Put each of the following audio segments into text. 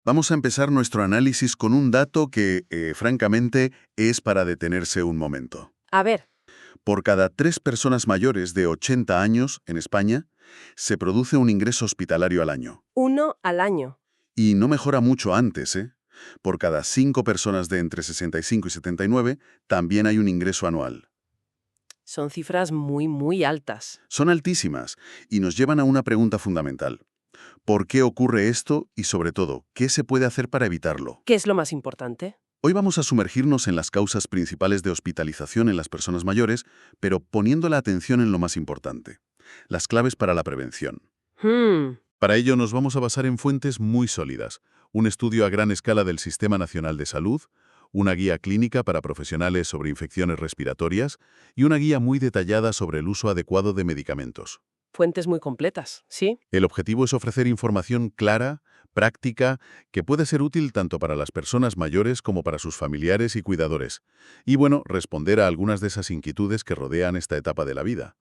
Vamos a empezar nuestro análisis con un dato que, francamente, es para detenerse un momento. A ver, Por cada 3 personas mayores de 80 años en España, se produce un ingreso hospitalario al año. 1 al año. Y no mejora mucho antes, ¿eh? Por cada 5 personas de entre 65 y 79, también hay un ingreso anual. Son cifras muy altas. Son altísimas y nos llevan a una pregunta fundamental. ¿Por qué ocurre esto y, sobre todo, qué se puede hacer para evitarlo? ¿Qué es lo más importante? Hoy vamos a sumergirnos en las causas principales de hospitalización en las personas mayores, pero poniendo la atención en lo más importante, las claves para la prevención. Hmm, Para ello nos vamos a basar en fuentes muy sólidas, un estudio a gran escala del Sistema Nacional de Salud, una guía clínica para profesionales sobre infecciones respiratorias y una guía muy detallada sobre el uso adecuado de medicamentos. fuentes muy completas, ¿sí? El objetivo es ofrecer información clara, práctica, que puede ser útil tanto para las personas mayores como para sus familiares y cuidadores. Y bueno, responder a algunas de esas inquietudes que rodean esta etapa de la vida.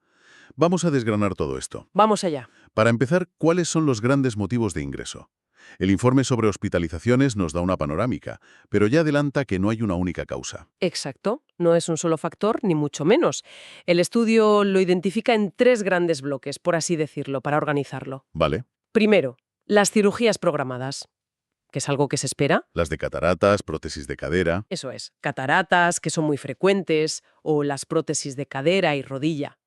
Vamos a desgranar todo esto. Vamos allá. Para empezar, ¿cuáles son los grandes motivos de ingreso? El informe sobre hospitalizaciones nos da una panorámica, pero ya adelanta que no hay una única causa. Exacto. No es un solo factor, ni mucho menos. El estudio lo identifica en 3 grandes bloques, por así decirlo, para organizarlo. ¿Vale? Primero, las cirugías programadas, que es algo que se espera. Las de cataratas, prótesis de cadera. Eso es, cataratas, que son muy frecuentes, o las prótesis de cadera y rodilla.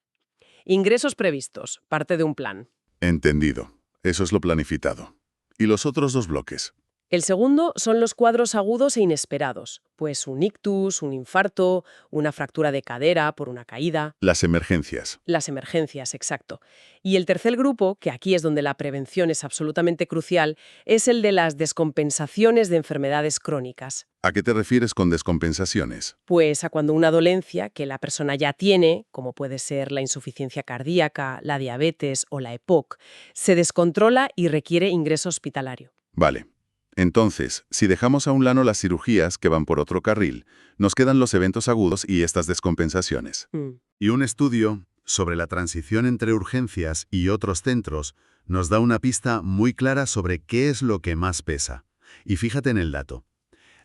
Ingresos previstos, parte de un plan. Entendido. Eso es lo planificado. ¿Y los otros 2 bloques? El segundo son los cuadros agudos e inesperados, pues un ictus, un infarto, una fractura de cadera por una caída, Las emergencias. las emergencias, exacto. Y el tercer grupo, que aquí es donde la prevención es absolutamente crucial, es el de las descompensaciones de enfermedades crónicas. ¿A qué te refieres con descompensaciones? Pues a cuando una dolencia que la persona ya tiene, como puede ser la insuficiencia cardíaca, la diabetes o la EPOC, se descontrola y requiere ingreso hospitalario. Vale. Entonces, si dejamos a un lado las cirugías que van por otro carril, nos quedan los eventos agudos y estas descompensaciones. Mm. Y un estudio sobre la transición entre urgencias y otros centros nos da una pista muy clara sobre qué es lo que más pesa. Y fíjate en el dato.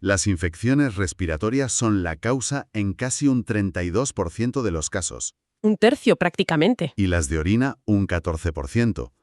Las infecciones respiratorias son la causa en casi un 32% de los casos, Un tercio prácticamente. y las de orina un 14%.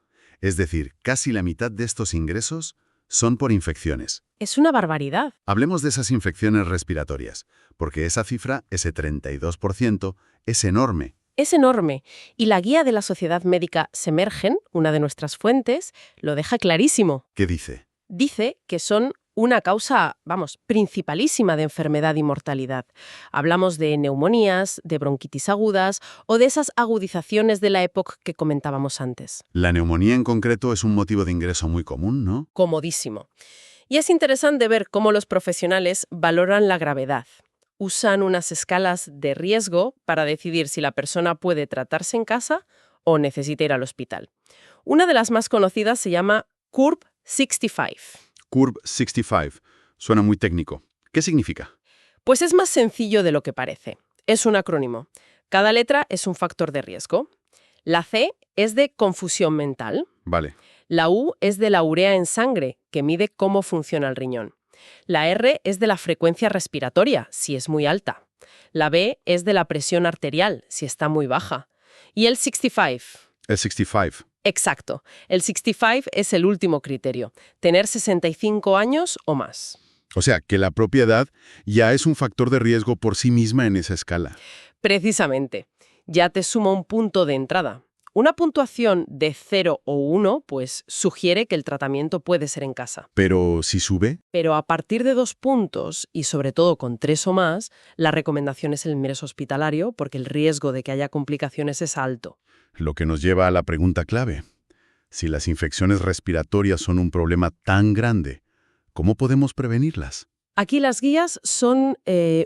Es decir, casi la mitad de estos ingresos son por infecciones. Es una barbaridad. Hablemos de esas infecciones respiratorias, porque esa cifra, ese 32%, es enorme. Es enorme. Y la guía de la Sociedad Médica Semergen, una de nuestras fuentes, lo deja clarísimo. ¿Qué dice? Dice que son una causa, principalísima de enfermedad y mortalidad. Hablamos de neumonías, de bronquitis agudas o de esas agudizaciones de la EPOC que comentábamos antes. La neumonía en concreto es un motivo de ingreso muy común, ¿no? Comodísimo. Y es interesante ver cómo los profesionales valoran la gravedad. Usan unas escalas de riesgo para decidir si la persona puede tratarse en casa o necesita ir al hospital. Una de las más conocidas se llama CURB 65. CURB 65. Suena muy técnico. ¿Qué significa? Pues es más sencillo de lo que parece. Es un acrónimo. Cada letra es un factor de riesgo. La C es de confusión mental. Vale. La U es de la urea en sangre, que mide cómo funciona el riñón. La R es de la frecuencia respiratoria, si es muy alta. La B es de la presión arterial, si está muy baja. Y el 65. El 65. Exacto. El 65 es el último criterio. Tener 65 años o más. O sea, que la propia edad ya es un factor de riesgo por sí misma en esa escala. Precisamente. Ya te suma un punto de entrada. Una puntuación de 0 o 1, pues sugiere que el tratamiento puede ser en casa. Pero si sube, Pero a partir de 2 puntos, y sobre todo con 3 o más, la recomendación es el ingreso hospitalario porque el riesgo de que haya complicaciones es alto. lo que nos lleva a la pregunta clave. Si las infecciones respiratorias son un problema tan grande, ¿cómo podemos prevenirlas? Aquí las guías son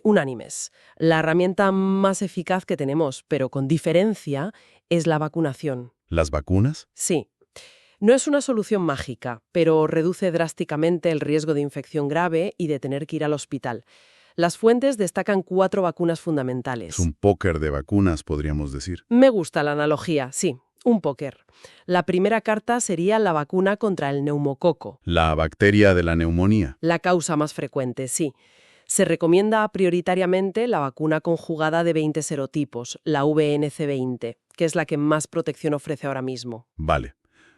unánimes. La herramienta más eficaz que tenemos, pero con diferencia, es la vacunación. ¿Las vacunas? Sí. No es una solución mágica, pero reduce drásticamente el riesgo de infección grave y de tener que ir al hospital. Las fuentes destacan 4 vacunas fundamentales. Es un póker de vacunas, podríamos decir. Me gusta la analogía, sí. Un póker. La primera carta sería la vacuna contra el neumococo, La bacteria de la neumonía. la causa más frecuente, sí. Se recomienda prioritariamente la vacuna conjugada de 20 serotipos, la VNC20, que es la que más protección ofrece ahora mismo. Vale.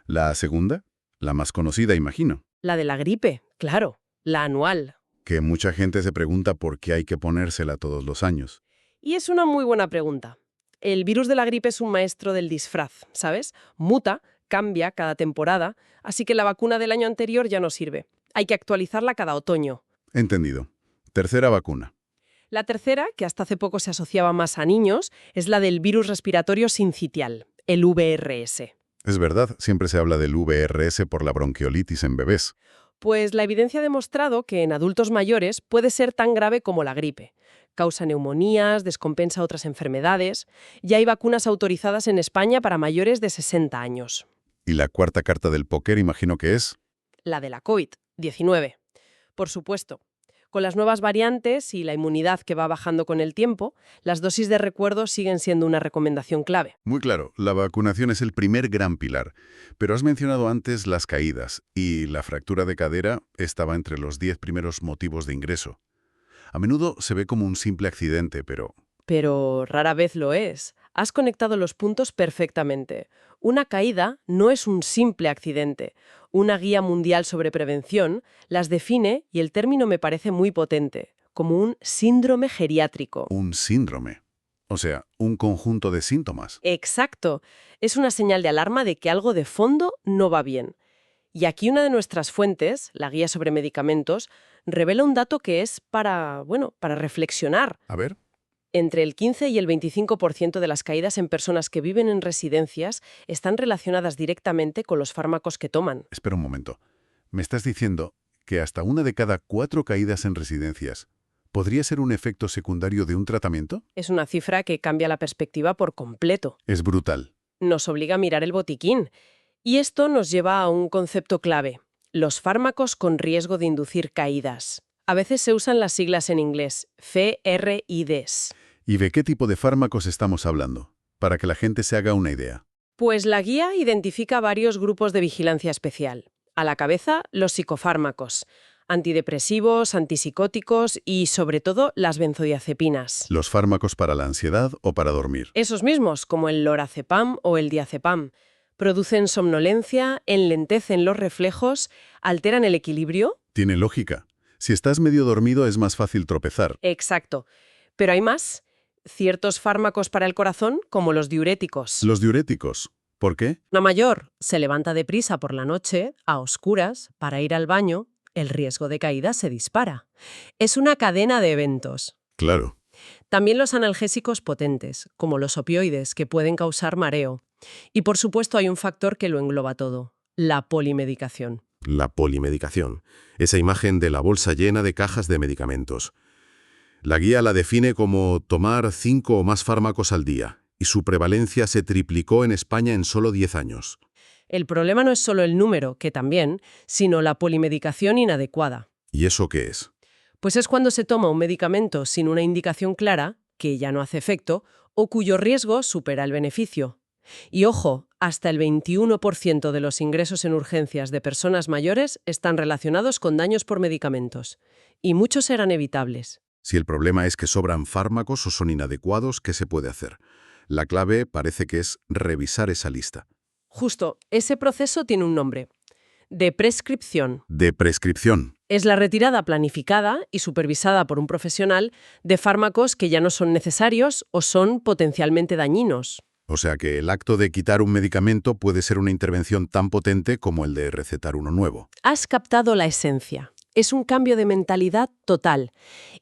La segunda, la más conocida, imagino. La de la gripe, claro, la anual. Que mucha gente se pregunta por qué hay que ponérsela todos los años. Y es una muy buena pregunta. El virus de la gripe es un maestro del disfraz, ¿sabes? Muta, cambia cada temporada, así que la vacuna del año anterior ya no sirve. Hay que actualizarla cada otoño. Entendido. Tercera vacuna. La tercera, que hasta hace poco se asociaba más a niños, es la del virus respiratorio sincitial, el VRS. Es verdad, siempre se habla del VRS por la bronquiolitis en bebés. Pues la evidencia ha demostrado que en adultos mayores puede ser tan grave como la gripe. Causa neumonías, descompensa otras enfermedades. Ya hay vacunas autorizadas en España para mayores de 60 años. Y la cuarta carta del póker imagino que es... La de la COVID-19. Por supuesto. Con las nuevas variantes y la inmunidad que va bajando con el tiempo, las dosis de recuerdo siguen siendo una recomendación clave. Muy claro, la vacunación es el primer gran pilar. Pero has mencionado antes las caídas, y la fractura de cadera estaba entre los 10 primeros motivos de ingreso. A menudo se ve como un simple accidente, pero... Pero rara vez lo es. Has conectado los puntos perfectamente. Una caída no es un simple accidente. Una guía mundial sobre prevención las define, y el término me parece muy potente, como un síndrome geriátrico. Un síndrome. O sea, un conjunto de síntomas. Exacto. Es una señal de alarma de que algo de fondo no va bien. Y aquí una de nuestras fuentes, la guía sobre medicamentos, revela un dato que es para reflexionar. A ver. Entre el 15 y el 25% de las caídas en personas que viven en residencias están relacionadas directamente con los fármacos que toman. Espera un momento. ¿Me estás diciendo que hasta una de cada 4 caídas en residencias podría ser un efecto secundario de un tratamiento? Es una cifra que cambia la perspectiva por completo. Es brutal. Nos obliga a mirar el botiquín. Y esto nos lleva a un concepto clave: los fármacos con riesgo de inducir caídas. A veces se usan las siglas en inglés, FRIDs. ¿Y de qué tipo de fármacos estamos hablando? Para que la gente se haga una idea. Pues la guía identifica varios grupos de vigilancia especial. A la cabeza, los psicofármacos, antidepresivos, antipsicóticos y, sobre todo, las benzodiazepinas. ¿Los fármacos para la ansiedad o para dormir? Esos mismos, como el lorazepam o el diazepam, producen somnolencia, enlentecen los reflejos, alteran el equilibrio. Tiene lógica. Si estás medio dormido es más fácil tropezar. Exacto. Pero hay más. Ciertos fármacos para el corazón, como los diuréticos. Los diuréticos. ¿Por qué? Una mayor se levanta deprisa por la noche, a oscuras, para ir al baño, el riesgo de caída se dispara. Es una cadena de eventos. Claro. También los analgésicos potentes, como los opioides, que pueden causar mareo. Y por supuesto hay un factor que lo engloba todo: la polimedicación. La polimedicación, esa imagen de la bolsa llena de cajas de medicamentos. La guía la define como tomar 5 o más fármacos al día, y su prevalencia se triplicó en España en solo 10 años. El problema no es solo el número, que también, sino la polimedicación inadecuada. ¿Y eso qué es? Pues es cuando se toma un medicamento sin una indicación clara, que ya no hace efecto, o cuyo riesgo supera el beneficio. Y ojo, hasta el 21% de los ingresos en urgencias de personas mayores están relacionados con daños por medicamentos. Y muchos eran evitables. Si el problema es que sobran fármacos o son inadecuados, ¿qué se puede hacer? La clave parece que es revisar esa lista. Justo, ese proceso tiene un nombre: de prescripción. De prescripción. Es la retirada planificada y supervisada por un profesional de fármacos que ya no son necesarios o son potencialmente dañinos. O sea que el acto de quitar un medicamento puede ser una intervención tan potente como el de recetar uno nuevo. Has captado la esencia. Es un cambio de mentalidad total.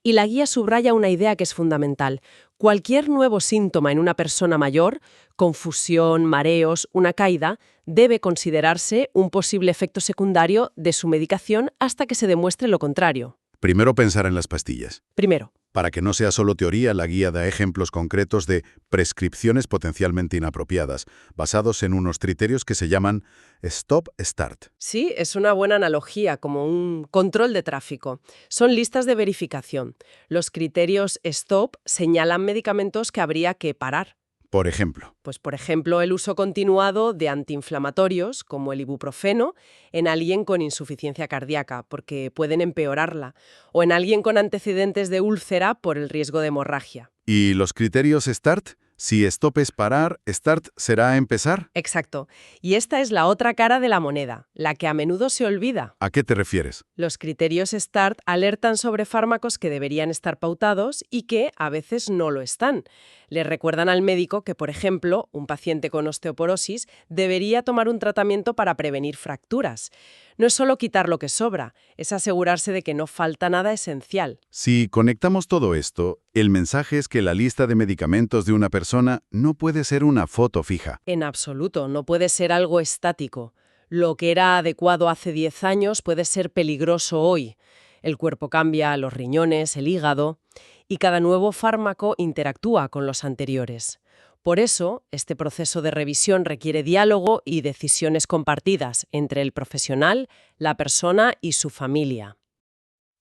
Y la guía subraya una idea que es fundamental. Cualquier nuevo síntoma en una persona mayor, confusión, mareos, una caída, debe considerarse un posible efecto secundario de su medicación hasta que se demuestre lo contrario. Primero pensar en las pastillas. Primero. Para que no sea solo teoría, la guía da ejemplos concretos de prescripciones potencialmente inapropiadas, basados en unos criterios que se llaman Stop-Start. Sí, es una buena analogía, como un control de tráfico. Son listas de verificación. Los criterios STOP señalan medicamentos que habría que parar. Por ejemplo. Pues, por ejemplo, el uso continuado de antiinflamatorios, como el ibuprofeno, en alguien con insuficiencia cardíaca, porque pueden empeorarla, o en alguien con antecedentes de úlcera por el riesgo de hemorragia. ¿Y los criterios START? Si stop es parar, start será empezar. Exacto. Y esta es la otra cara de la moneda, la que a menudo se olvida. ¿A qué te refieres? Los criterios START alertan sobre fármacos que deberían estar pautados y que a veces no lo están. Le recuerdan al médico que, por ejemplo, un paciente con osteoporosis debería tomar un tratamiento para prevenir fracturas. No es solo quitar lo que sobra, es asegurarse de que no falta nada esencial. Si conectamos todo esto, el mensaje es que la lista de medicamentos de una persona no puede ser una foto fija. En absoluto, no puede ser algo estático. Lo que era adecuado hace 10 años puede ser peligroso hoy. El cuerpo cambia, los riñones, el hígado, y cada nuevo fármaco interactúa con los anteriores. Por eso, este proceso de revisión requiere diálogo y decisiones compartidas entre el profesional, la persona y su familia.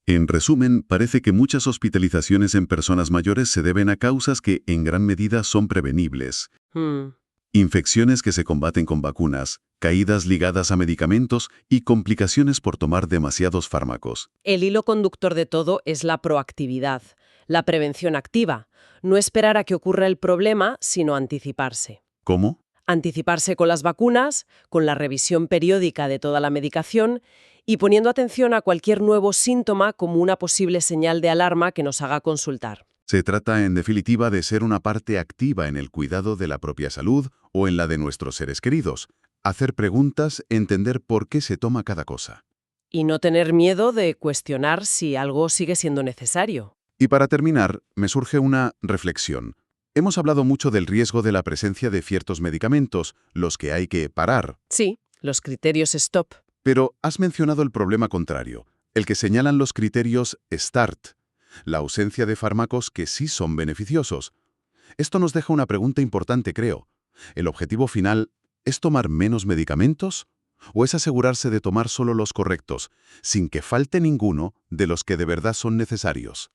En resumen, parece que muchas hospitalizaciones en personas mayores se deben a causas que, en gran medida, son prevenibles. Infecciones que se combaten con vacunas, caídas ligadas a medicamentos y complicaciones por tomar demasiados fármacos. El hilo conductor de todo es la proactividad, la prevención activa. No esperar a que ocurra el problema, sino anticiparse. ¿Cómo? Anticiparse con las vacunas, con la revisión periódica de toda la medicación y poniendo atención a cualquier nuevo síntoma como una posible señal de alarma que nos haga consultar. Se trata, en definitiva, de ser una parte activa en el cuidado de la propia salud o en la de nuestros seres queridos. Hacer preguntas, entender por qué se toma cada cosa. Y no tener miedo de cuestionar si algo sigue siendo necesario. Y para terminar, me surge una reflexión. Hemos hablado mucho del riesgo de la presencia de ciertos medicamentos, los que hay que parar. Sí, los criterios STOP. Pero has mencionado el problema contrario, el que señalan los criterios START, la ausencia de fármacos que sí son beneficiosos. Esto nos deja una pregunta importante, creo. ¿El objetivo final es tomar menos medicamentos? ¿O es asegurarse de tomar solo los correctos, sin que falte ninguno de los que de verdad son necesarios?